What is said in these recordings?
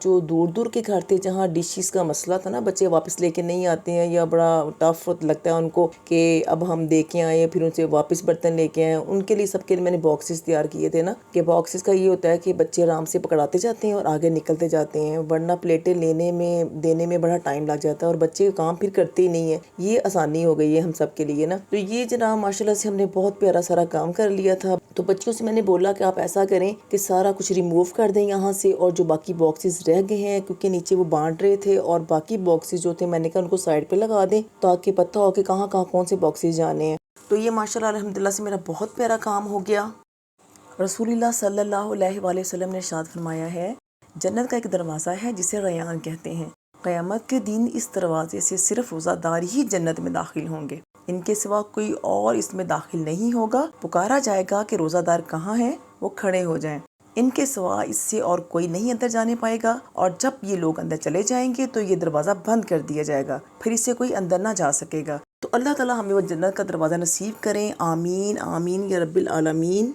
جو دور دور کے گھر تھے جہاں ڈشز کا مسئلہ تھا نا، بچے واپس لے کے نہیں آتے ہیں یا بڑا ٹف لگتا ہے ان کو کہ اب ہم دے کے آئے پھر ان سے واپس برتن لے کے آئے، ان کے لیے سب کے لیے میں نے باکسز تیار کیے تھے نا، کہ باکسز کا یہ ہوتا ہے کہ بچے آرام سے پکڑاتے جاتے ہیں اور آگے نکلتے جاتے ہیں، ورنہ پلیٹیں لینے میں دینے میں بڑا ٹائم لگ جاتا ہے اور بچے کام پھر کرتے ہی نہیں ہیں۔ یہ آسانی ہو گئی ہے ہم سب کے لیے نا۔ تو یہ جناب ماشاءاللہ سے ہم نے بہت پیارا سارا کام کر لیا تھا۔ تو بچوں سے میں نے بولا کہ آپ ایسا کریں کہ سارا کچھ ریموو کر دیں یہاں سے، اور جو باقی باکسز رہ گئے ہیں کیونکہ نیچے وہ بانٹ رہے تھے، اور باقی باکسز جو تھے میں نے کہا ان کو سائڈ پہ لگا دیں تاکہ پتہ ہو کہ کہاں کہاں کون سے باکسز جانے ہیں۔ تو یہ ماشاءاللہ الحمدللہ سے میرا بہت پیارا کام ہو گیا۔ رسول اللہ صلی اللہ علیہ وآلہ وسلم نے ارشاد فرمایا ہے، جنت کا ایک دروازہ ہے جسے ریان کہتے ہیں، قیامت کے دن اس دروازے سے صرف روزہ دار ہی جنت میں داخل ہوں گے، ان کے سوا کوئی اور اس میں داخل نہیں ہوگا۔ پکارا جائے گا کہ روزہ دار کہاں ہیں، وہ کھڑے ہو جائیں، ان کے سوا اس سے اور کوئی نہیں اندر جانے پائے گا، اور جب یہ لوگ اندر چلے جائیں گے تو یہ دروازہ بند کر دیا جائے گا، پھر اس سے کوئی اندر نہ جا سکے گا۔ تو اللہ تعالیٰ ہمیں وہ جنت کا دروازہ نصیب کریں، آمین آمین یا رب العالمین۔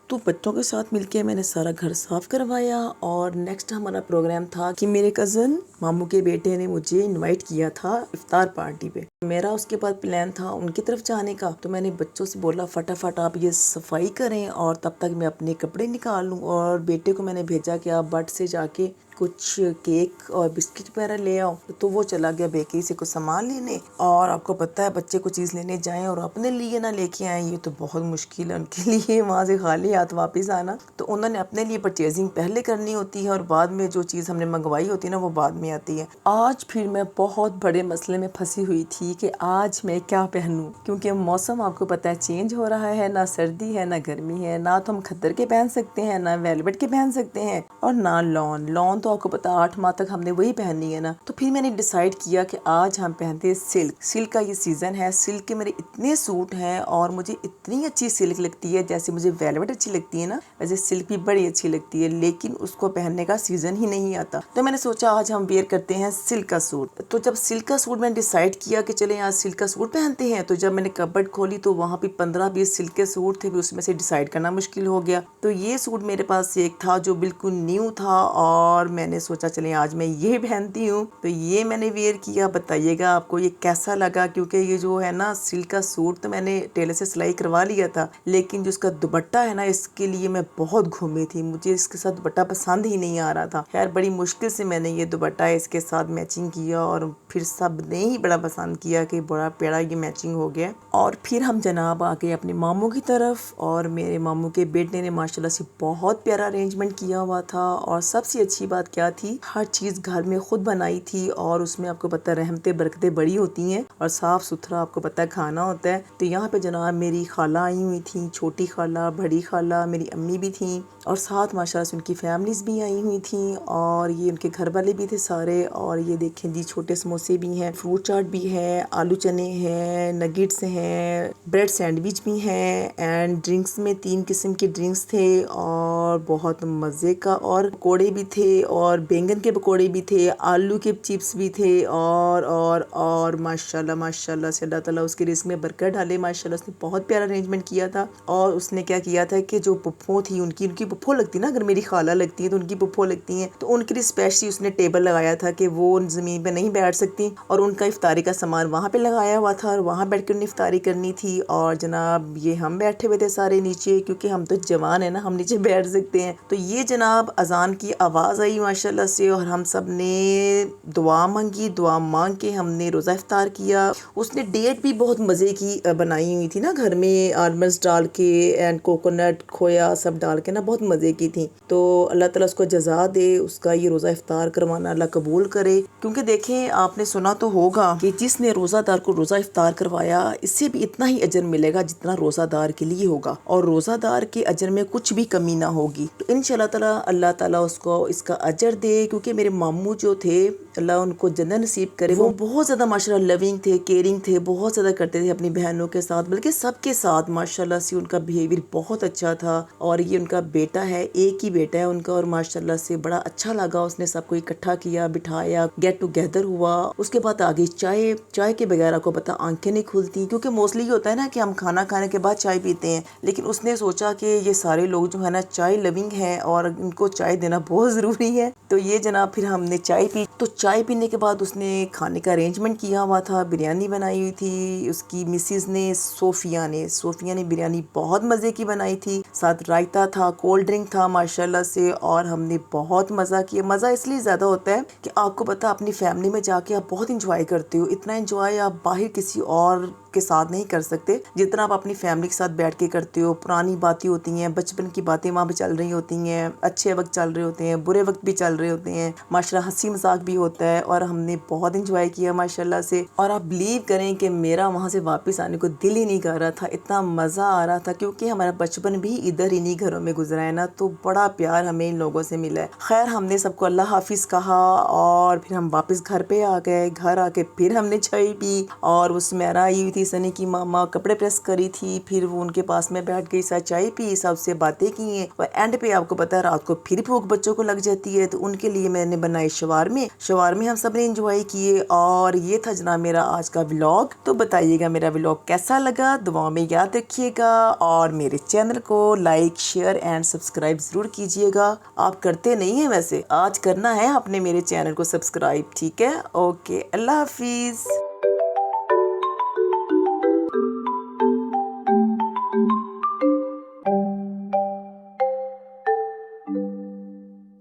تو بچوں کے ساتھ مل کے میں نے سارا گھر صاف کروایا، اور نیکسٹ ہمارا پروگرام تھا کہ میرے کزن ماموں کے بیٹے نے مجھے انوائٹ کیا تھا افطار پارٹی پہ۔ میرا اس کے بعد پلان تھا ان کی طرف جانے کا، تو میں نے بچوں سے بولا فٹافٹ آپ یہ صفائی کریں اور تب تک میں اپنے کپڑے نکال لوں، اور بیٹے کو میں نے بھیجا کہ آپ بٹ سے جا کے کچھ کیک اور بسکٹ وغیرہ لے آؤ، تو وہ چلا گیا بیکری سے کچھ سامان لینے۔ اور آپ کو پتہ ہے بچے کو چیز لینے جائیں اور اپنے لیے نہ لے کے آئیں، یہ تو بہت مشکل ہے ان کے لیے وہاں سے خالی ہاتھ واپس آنا۔ تو انہوں نے اپنے لیے پرچیزنگ پہلے کرنی ہوتی ہے، اور بعد میں جو چیز ہم نے منگوائی ہوتی ہے نا وہ بعد میں آتی ہے۔ آج پھر میں بہت بڑے مسئلے میں پھنسی ہوئی تھی کہ آج میں کیا پہنوں، کیونکہ موسم آپ کو پتہ ہے چینج ہو رہا ہے، نہ سردی ہے نہ گرمی ہے، نہ تو ہم کھدر کے پہن سکتے ہیں نہ ویلوٹ کے پہن سکتے ہیں، اور نہ لون تو آپ کو پتا 8 ماہ تک ہم نے وہی پہننی ہے نا۔ تو پھر میں نے ڈیسائیڈ کیا کہ آج ہم پہنتے ہیں سلک کا یہ سیزن ہے، سلک کے میرے اتنے سوٹ ہیں اور مجھے اتنی اچھی سلک لگتی ہے، جیسے مجھے ویلوٹ اچھی لگتی ہے نا ویسے سلک بھی بڑی اچھی لگتی ہے، لیکن اس کو پہننے کا سیزن ہی نہیں آتا۔ تو میں نے سوچا آج ہم ویئر کرتے ہیں سلک کا سوٹ۔ تو جب سلک کا سوٹ میں نے ڈیسائیڈ کیا کہ چلیں آج سلک کا سوٹ پہنتے ہیں، تو جب میں نے کبڈ کھولی تو وہاں پہ 15-20 سلک کے سوٹ تھے، اس میں سے ڈیسائیڈ کرنا مشکل ہو گیا۔ تو یہ سوٹ میرے پاس ایک تھا جو بالکل نیو تھا، اور میں نے سوچا چلیں آج میں یہ پہنتی ہوں، تو یہ میں نے ویئر کیا۔ بتائیے گا آپ کو یہ کیسا لگا، کیونکہ یہ جو ہے نا سلک کا سوٹ تو میں نے ٹیلر سے سلائی کروا لیا تھا، لیکن جو اس کا دوپٹہ ہے نا اس کے لیے میں بہت گھومی تھی، مجھے اس کے ساتھ دوپٹہ پسند ہی نہیں آ رہا تھا۔ خیر بڑی مشکل سے میں نے یہ دوپٹہ اس کے ساتھ میچنگ کیا، اور پھر سب نے ہی بڑا پسند کیا کہ بڑا پیڑا یہ میچنگ ہو گیا۔ اور پھر ہم جناب آ گئے اپنے ماموں کی طرف، اور میرے ماموں کے بیٹے نے ماشاءاللہ سے بہت پیارا ارینجمنٹ کیا ہوا تھا، اور سب سے اچھی بات کیا تھی، ہر چیز گھر میں خود بنائی تھی، اور اس میں آپ کو پتہ رحمتیں برکتیں بڑی ہوتی ہیں، اور صاف ستھرا آپ کو پتہ کھانا ہوتا ہے۔ تو یہاں پہ جناب میری خالہ آئی ہوئی تھیں، چھوٹی خالہ، بڑی خالہ، میری امی بھی تھیں، اور ساتھ ماشاءاللہ سے ان کی فیملیز بھی آئی ہوئی تھیں، اور یہ ان کے گھر والے بھی تھے سارے۔ اور یہ دیکھیں جی چھوٹے سموسے بھی ہیں، فروٹ چاٹ بھی ہے، آلو چنے ہیں، نگیٹس ہیں، بریڈ سینڈوچ بھی ہیں، اینڈ ڈرنکس میں 3 قسم کے ڈرنکس تھے، اور بہت مزے کا، اور پکوڑے بھی تھے، اور بینگن کے پکوڑے بھی تھے، آلو کے چپس بھی تھے، اور ماشاءاللہ سے اللہ تعالیٰ اس کے رزق میں برکت ڈالے۔ ماشاءاللہ اس نے بہت پیارا ارینجمنٹ کیا تھا، اور اس نے کیا کیا تھا کہ جو پپھو تھی ان کی پپھو لگتی نا، اگر میری خالہ لگتی ہے تو ان کی پپھو لگتی ہیں، تو ان کے لیے اسپیشلی اس نے ٹیبل لگایا تھا کہ وہ زمین پہ نہیں بیٹھ سکتی، اور ان کا افطاری کا سامان وہاں پہ لگایا ہوا تھا، اور وہاں بیٹھ کے انہیں افطاری کرنی تھی۔ اور جناب یہ ہم بیٹھے ہوئے تھے سارے نیچے، کیونکہ ہم تو جوان ہیں نا، ہم نیچے بیٹھ سکتے ہیں۔ تو یہ جناب اذان کی آواز آئی ماشاءاللہ سے، اور ہم سب نے دعا مانگی، دعا مانگ کے ہم نے روزہ افطار کیا۔ اس نے ڈیٹ بھی بہت مزے کی بنائی ہوئی تھی نا گھر میں، آلمنڈس ڈال کے اینڈ کوکونٹ کھویا سب ڈال کے نا بہت مزے کی تھی۔ تو اللہ تعالیٰ اس کو جزا دے، اس کا یہ روزہ افطار کروانا اللہ قبول کرے، کیونکہ دیکھیں آپ نے سنا تو ہوگا کہ جس نے روزہ دار کو روزہ افطار کروایا اس سے بھی اتنا ہی اجر ملے گا جتنا روزہ دار کے لیے ہوگا، اور روزہ دار کے اجر میں کچھ بھی کمی نہ ہوگی۔ تو انشاءاللہ تعالیٰ اللہ تعالیٰ اس کو اس کا اجر دے، کیونکہ میرے ماموں جو تھے اللہ ان کو جنت نصیب کرے. وہ بہت زیادہ ماشاءاللہ لونگ تھے, کیئرنگ تھے, بہت زیادہ کرتے تھے اپنی بہنوں کے ساتھ, بلکہ سب کے ساتھ ماشاءاللہ سے ان کا بیہیویئر بہت اچھا تھا. اور یہ ان کا بیٹا ہے, ایک ہی بیٹا ہے ان کا, اور ماشاءاللہ سے بڑا اچھا لگا. اس نے سب کو اکٹھا کیا, بٹھایا, گیٹ ٹوگیدر ہوا. اس کے بعد آگے چائے کے بغیر آپ کو پتا آنکھیں نہیں کھلتی, کیونکہ موسٹلی یہ ہوتا ہے نا کہ ہم کھانا کھانے کے بعد چائے پیتے ہیں, لیکن اس نے سوچا کہ یہ سارے لوگ جو ہے نا چائے لونگ ہیں اور ان کو چائے دینا بہت ضروری ہے. تو یہ جناب پھر ہم نے چائے پی. تو چائے پینے کے بعد اس نے کھانے کا ارینجمنٹ کیا ہوا تھا, بریانی بنائی ہوئی تھی اس کی مسز نے, صوفیہ نے بریانی بہت مزے کی بنائی تھی, ساتھ رائتا تھا, کولڈ ڈرنک تھا ماشاءاللہ سے, اور ہم نے بہت مزہ کیا. مزہ اس لیے زیادہ ہوتا ہے کہ آپ کو پتا اپنی فیملی میں جا کے آپ بہت انجوائے کرتے ہو. اتنا انجوائے آپ باہر کسی اور کے ساتھ نہیں کر سکتے جتنا آپ اپنی فیملی کے ساتھ بیٹھ کے کرتے ہو. پرانی باتیں ہوتی ہیں, بچپن کی باتیں وہاں پہ چل رہی ہوتی ہیں, اچھے وقت چل رہے ہوتے ہیں, برے وقت بھی چل رہے ہوتے ہیں, ماشاءاللہ ہنسی مذاق بھی ہوتا ہے, اور ہم نے بہت انجوائے کیا ماشاءاللہ سے. اور آپ بلیو کریں کہ میرا وہاں سے واپس آنے کو دل ہی نہیں کر رہا تھا, اتنا مزہ آ رہا تھا, کیونکہ ہمارا بچپن بھی ادھر انہی گھروں میں گزرا ہے نا, تو بڑا پیار ہمیں ان لوگوں سے ملا ہے. خیر ہم نے سب کو اللہ حافظ کہا اور پھر ہم واپس گھر پہ آ گئے. گھر آ کے پھر ہم نے چائے پی, اور وہ سمیرا آئی ہوئی تھی, سنی کی ماما کپڑے پریس کری تھی, پھر وہ ان کے پاس میں بیٹھ گئی, ساتھ چائے پی, سب سے باتیں کی ہیں. اور اینڈ پہ آپ کو پتا ہے رات کو پھر بھوک بچوں کو لگ جاتی ہے, تو ان کے لیے میں نے بنائے شوارمے ہم سب نے انجوائے کیے. اور یہ تھا جناب میرا آج کا ولاگ. تو بتائیے گا میرا ولاگ کیسا لگا, دعاؤں میں یاد رکھیے گا, اور میرے چینل کو لائک, شیئر اینڈ سبسکرائب ضرور کیجیے گا. آپ کرتے نہیں ہیں, ویسے آج کرنا ہے آپ نے میرے چینل کو سبسکرائب, ٹھیک ہے. اوکے, اللہ حافظ.